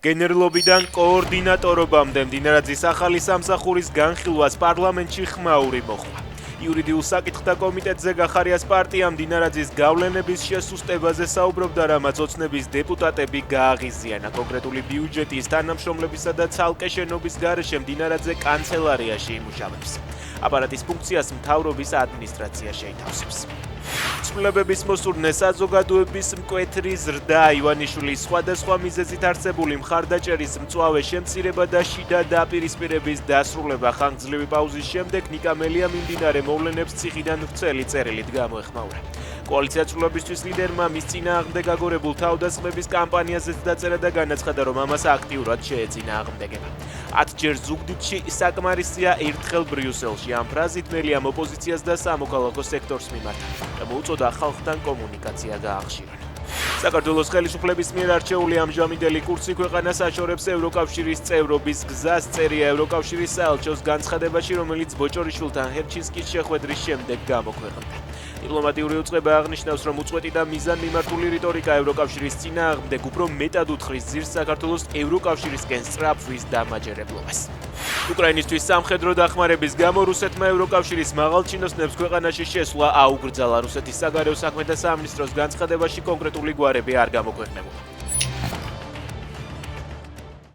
გენერლობიდან კოორდინატორობამდე მდინარაძის ახალი სამსახურის განხილვას პარლამენტში ხმაური მოხდა. იურიდიულ საკითხთა კომიტეტზე გახარიას პარტია მდინარაძის გავლენების შესუსტებაზე საუბრობდა, რამაც ოცნების დეპუტატები გააღიზიანა. კონკრეტული ბიუჯეტის თანამშრომლებისა და ცალკე შენობის გარეშე მდინარაძე კანცელარიაში იმუშავებს. აპარატის ფუნქციას მთავრობის ადმინისტრაცია შეითავსებს. ცვლილებების მოსურნე საზოგადოების მკვეთრი ზრდა ივანიშვილის სხვადასხვა მიზეზით არსებული მხარდაჭერის მწვავე შემცირება და შიდა დაპირისპირების დასრულება ხანგრძლივი პაუზის შემდეგ ნიკა მელია მიმდინარე მოვლენებს ციხიდან ვრცელი წერილით გამოეხმაურა. კოალიცია ცვლილებისთვის ლიდერმა მის წინააღმდეგ აგორებულ თავდასხმების კამპანიაზეც დაწერა და განაცხადა, რომ ამას აქტიურად შეეწინააღმდეგება. 10 ჯერ ზუგდიდში საკმარისია ერთხელ ბრიუსელში. ამ ფრაზით მელიამ ოპოზიციას და სამოქალაქო სექტორს მიმართა და მოუწოდა ხალხთან კომუნიკაცია გაახშირონ. საქართველოს ხელისუფლების მიერ არჩეული ამჟამინდელი კურსი ქვეყანას აშორებს ევროკავშირის წევრობის გზას, წერია ევროკავშირის საელჩოს განცხადებაში, რომელიც ბოჭორიშვილთან ჰერჩინსკის შეხვედრის შემდეგ გამოქვეყნდა. დიპლომატიური უწყება აღნიშნავს, რომ უწყვეტი და მიზანმიმართული რიტორიკა ევროკავშირის წინააღმდეგ უფრო მეტად უთხრის ძირს საქართველოს ევროკავშირისკენ სწრაფვის დამაჯერებლობას. უკრაინისთვის სამხედრო დახმარების გამო რუსეთმა ევროკავშირის მაღალჩინოსნებს ქვეყანაში შესვლა აუკრძალა. რუსეთის საგარეო საქმეთა სამინისტროს განცხადებაში კონკრეტული გვარები არ გამოქვეყნებულა.